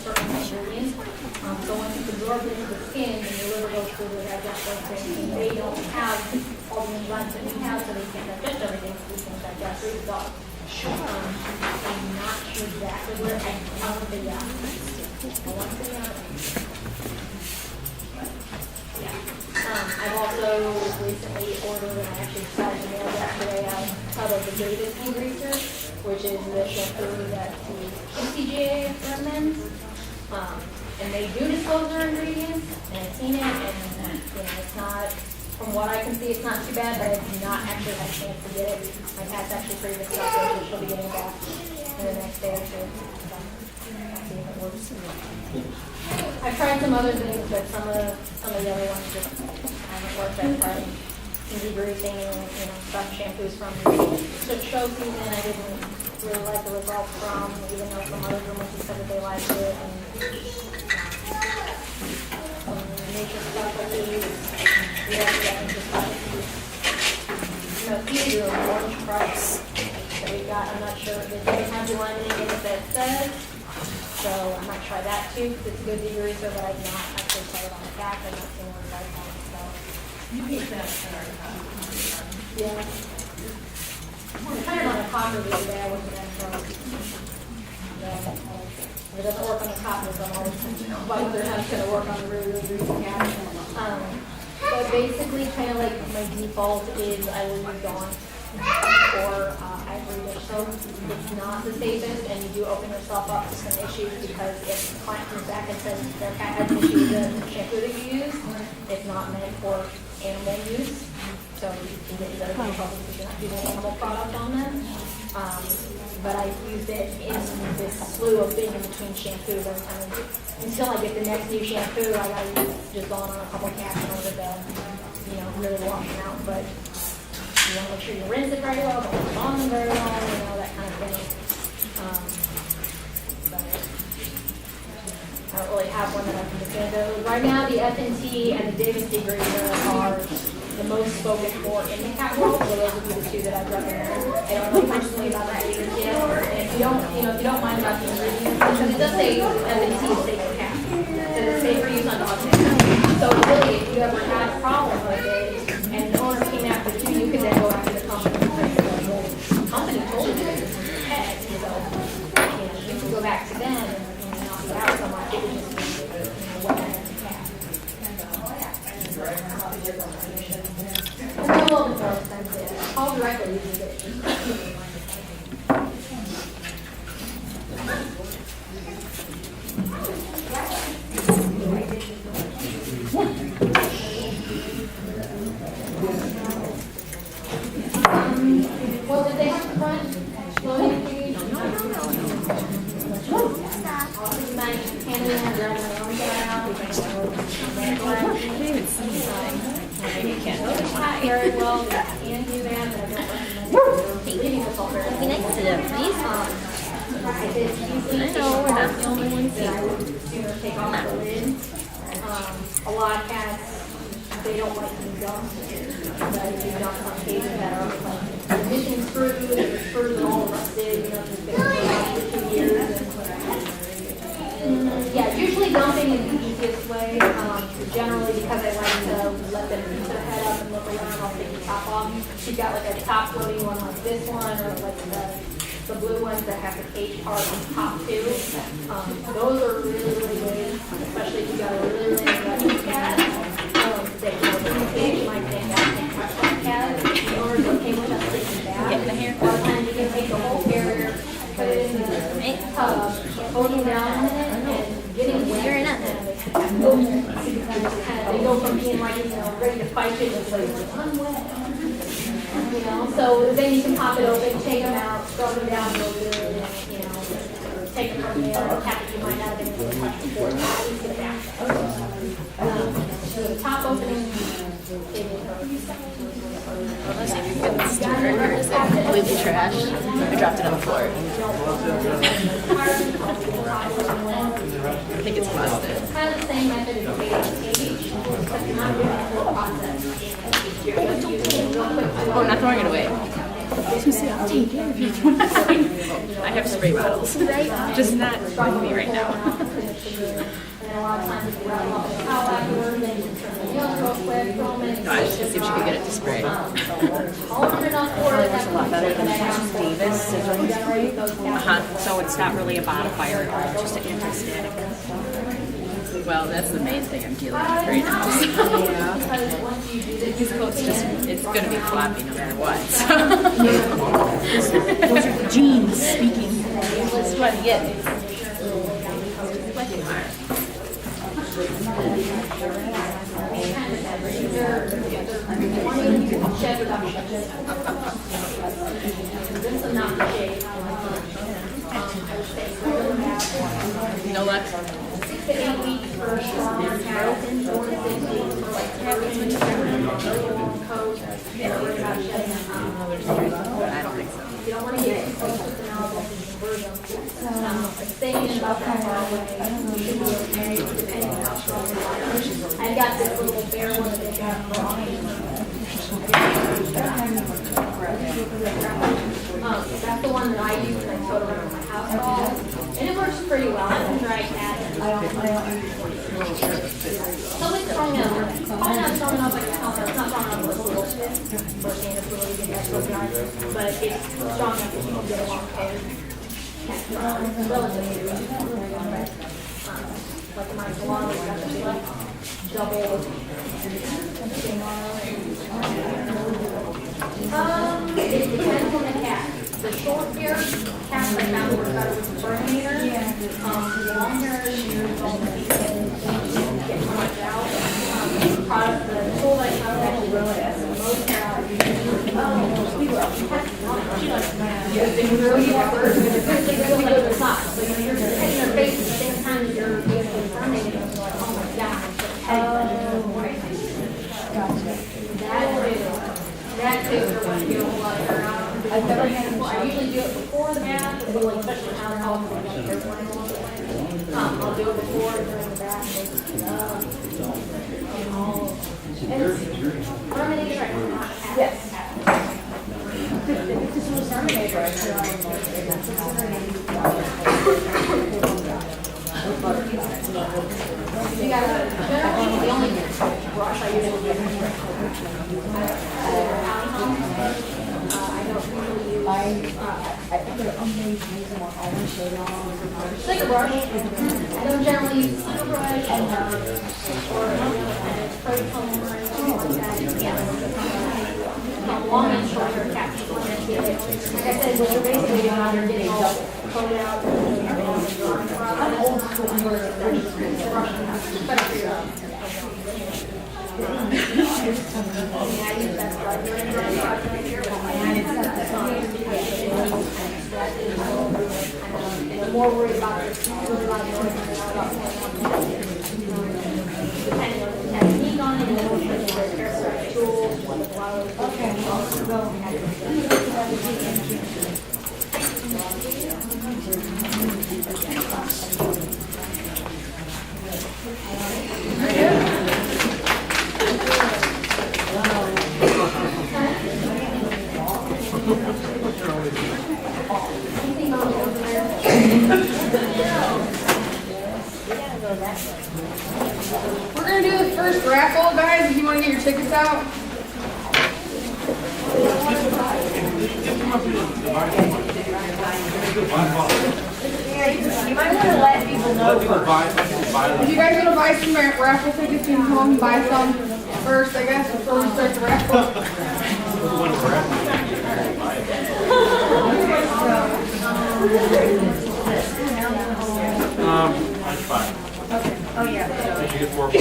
certain ingredients. So once it's absorbed into the skin, and your liver goes through to digest those things, and they don't have all the enzymes that we have, so they can't digest everything, so we can digest through the dog. I'm not sure exactly where I found the I've also recently ordered, and I actually decided to mail yesterday, a tub of the Davis degreaser, which is the shampoo that the NCGA recommends. And they do disclose their ingredients, and I've seen it, and it's not, from what I can see, it's not too bad, but I have not actually had a chance to get it. My cat's actually pretty disgusted, so she'll be getting back in the next day or two. See if it works. I've tried some other things, but some of the other ones just haven't worked. I've tried some degreasing, some shampoos from the show season I didn't really like the results from, even though some other groomers said that they liked it, and nature specialties. These are orange crush that we got. I'm not sure if it doesn't have the lemon in it that it says. So I might try that too, because it's a good degreaser, but I've not actually tried it on the cat. I've not seen one right on it, so. You hate that start. Yeah. I tried it on the copper the other day. I wasn't that sure. If it doesn't work on the copper, so I'm always wondering how it's going to work on the really greasy cat. But basically, kind of like my default is I will use Dawn or ivory dish soap. It's not the safest, and you do open yourself up to some issues because if the client comes back and says their cat has an issue with the shampoo that you use, it's not meant for animal use. So you can get into other trouble because you're not using animal product on them. But I used it in this slew of things in between shampoos every time. Until I get the next new shampoo, I gotta use just on a couple cats in order to, really wash them out. But you want to make sure you rinse it very well, don't put it on them very well, that kind of thing. But I don't really have one that I can defend. Right now, the F&T and the Davis degreaser are the most spoken for in the cat world, so those would be the two that I'd recommend. I don't know personally about that either yet. And if you don't mind about the ingredients, because it does say F&T is safe for cats. So it's safe for use on dogs. So really, if you ever had a problem with it, and the owner came after you could then go after the company and say, well, the company told you that this was a pet, so you can go back to them and not be out so much. It would just be grab my own cat out. You can't. Not very well, you can do that, but I don't recommend getting the sulfur. Be nice to them, please. I did usually I know, we're not the only ones that I here. would sooner take off the lid. A lot of cats, they don't like to be dumped. But if you dump on cages that are like the missing screws, the screws are all rusted, you know, they've been around for 2 years. Yeah, usually dumping is the easiest way. Generally, because I like to let them put their head up and look around, I'll take the top off. You've got like a top floating one like this one, or like the blue ones that have the cage part on top too. Those are really good, especially if you got a really rescue cat. They in the cage, you might think that can touch that cat, or it's okay with us taking that. Get in the hair. A lot of times you can take the whole carrier, put it in the tub, holding down in it, and getting wet. You're in it. They go from being like, you know, ready to fight you to like, unwet. You know, so then you can pop it open, take them out, scrub them down a little bit, and, you know, take them from there. A cat that you might not have been able to touch before, now you get it back. So the top opening Let's see if you can get this sticker, or is it completely trash? I dropped it on the floor. I think it's busted. It's kind of the same method as the cage, but you're not doing the whole process. You're just using it real quick. Oh, I'm not throwing it away. I'll take it if you want. I have spray bottles. Just not with me right now. And a lot of times if you wrap them up in a towel afterwards, then you can turn the nails real quick, throw them in. No, I just see if she could get it to spray. All turned off for it. It's a lot better than Davis scissoring spray. So it's not really a modifier at all, just an anti-static. Well, that's the main thing I'm dealing with right now. Because once you do this, His coat's just, it's going to be floppy no matter what. So. Those are the genes speaking. That's what it is. Like it hard. shed reduction. This is not the shade. I would say No luck. 6 to 8 weeks for a stronger cat, 4 to 6 weeks for like coat. Yeah, we're about shedding I don't think so. You don't want to get too close to the nozzle and convert them. Staying in about that far away, you should be okay, depending on how strong you are. I've got this little bear one that they got that's the one that I use and I tote around my house all. And it works pretty well. I don't dry cat. Something's thrown out. Probably not thrown out like a house. It's not thrown out like a little bit. Working is really good extra yard. But it's strong enough that you can get a long hair. It's relatively good. Like my salon, we've got the like double. It depends on the cat. The short hair cats I found work better with the Terminator. Long hair, you don't get much out. The tool I found actually really has the most hair out. They really work first. They really go to the top. So you're hitting their face at the same time that you're being terminated. And you're like, oh my god. That takes her when you do a whole lot of hair out. I've never had it before. I usually do it before the bath, especially now I'm along the way. I'll do it before and during the bath. And it's terminated right now. Yes. This was terminated right you got generally the only brush I usually get stick a brush. I don't generally use stick a brush or spray foam or anything like that. Yeah. Long and short hair cats. Like I said, what you're basically doing out there getting all coated out. I'm old school. more worried about this really loud noise than they are about playing on the depending on the technique on it, and then there's Pearson-Sertzel, okay. We're gonna do the first raffle, guys, if you wanna get your tickets out. You might want to let people know If you guys wanna buy some raffle tickets, you can come and buy some first, I guess, before we start the raffle. That's fine. Oh, yeah. Did you get 4? Over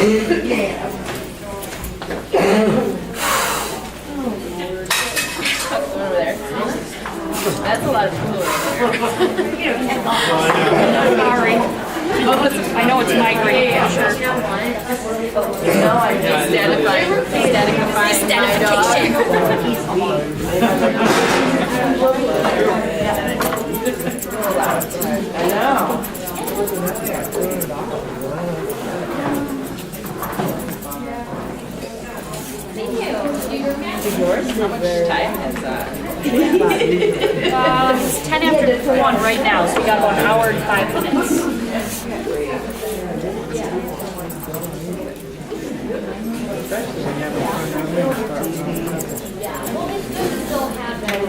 there. That's a lot of Poodle right there. Sorry. I know it's migraine. I'm sure. No, I just I know. Thank you. Yours? How much time is that? It's 10 after 1 right now, so we got about an hour and 5 minutes. Well, it's good to still have that.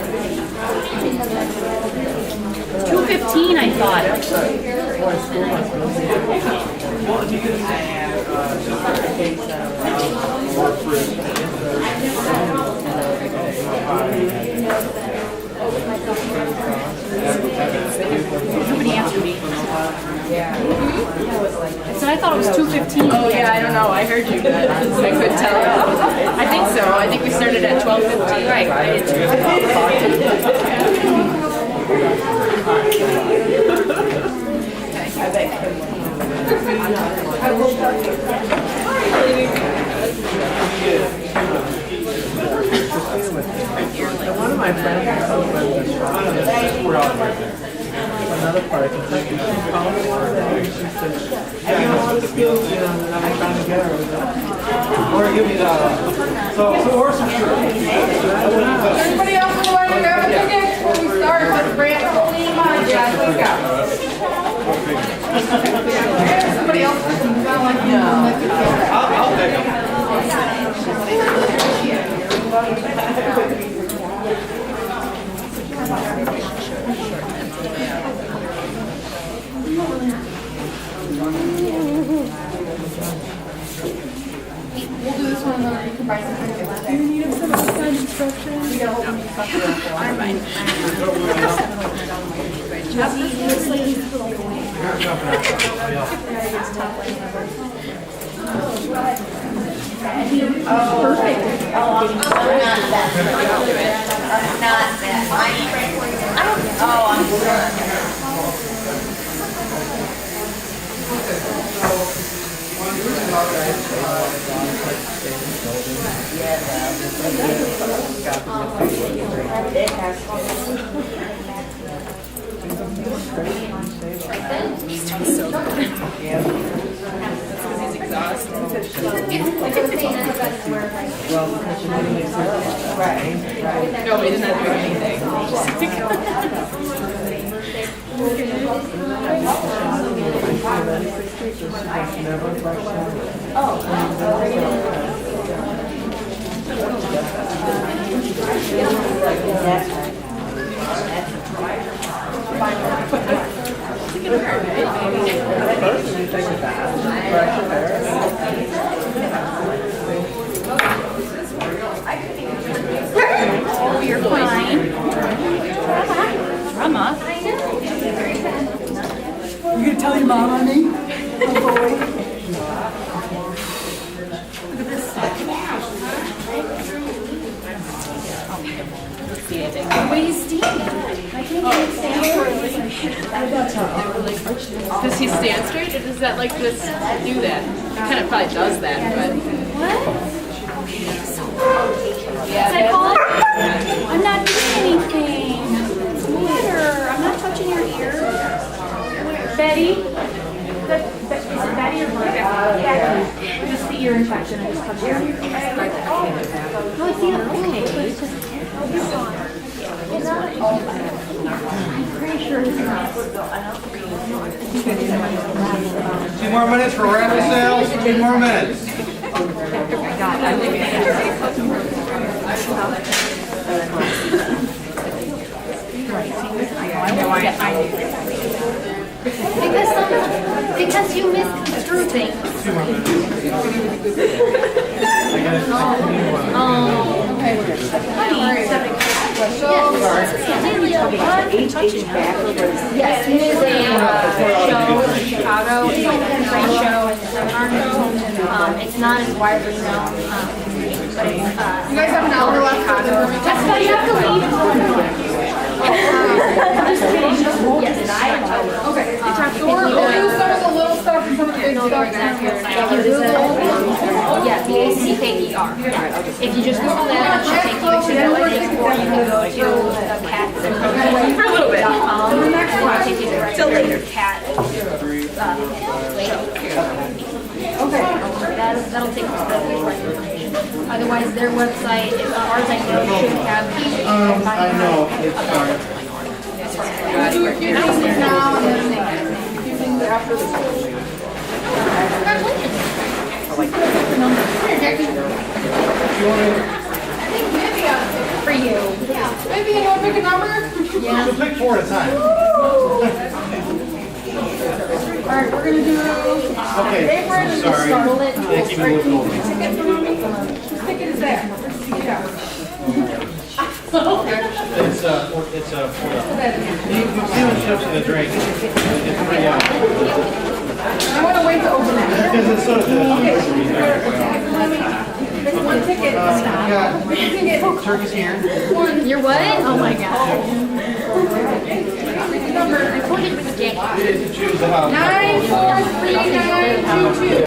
2:15, I thought. Nobody answered me. So I thought it was 2:15. Oh yeah, I don't know. I heard you. I couldn't tell. I think so. I think we started at 12:15. Right, I did too. One of my friends another part. It's like she called me one day and she said, everyone wants to feel, and then I found together with that. Or give me that. So horse and Everybody else want to grab a ticket before we start? Let's bring it holding in mind, guys. Let's go. Somebody else doesn't sound like you. I'll take them. We'll do this one, you can buy some tickets. Do you need some outside instructions? We gotta hold them. I'm fine. No, we didn't have to do anything. Oh, you're fine. Drama. You gonna tell your mom on me? Wait, Steve. I can Does he stand straight or does that like this do that? He kind of probably does that, but. Is that called? I'm not doing anything. It's water. I'm not touching your ear. Betty? Is it Betty or Betty? Just the ear infection. I just touched your ear. No, it's the other. Okay. It's just, it's on. I'm pretty sure it's not. 2 more minutes for raffle sales. 2 more minutes. Because you misconstrue things. Yes, it is a show in Chicago. It's like a trade show and seminar show. It's not as widely known, but it's You guys have an hour left. that's why you have to leave. Just kidding. Yes, Okay. So we'll do some of the little stuff and some of the big stuff. Yeah, BACKER. If you just Google that, it should take you to the link, or you can go to the cats and For a little bit. and it'll take you right to their cat show. Okay. That'll take you to the right information. Otherwise, their website, as far as I know, should have pages I know. It's hard. Now and then a few things after this. for you. Maybe you want to pick a number? So pick 4 at a time. Alright, we're gonna do. Okay. I'm sorry. Yeah, keep it a little cold. Whose ticket is that? Yeah. It's a you've seen the chips in the drink. It's pretty I want to wait to open that. because it's sort of There's one ticket. turkey's here. You're what? Oh my god. Number Recorded with Jake. You get to choose the house. 94392.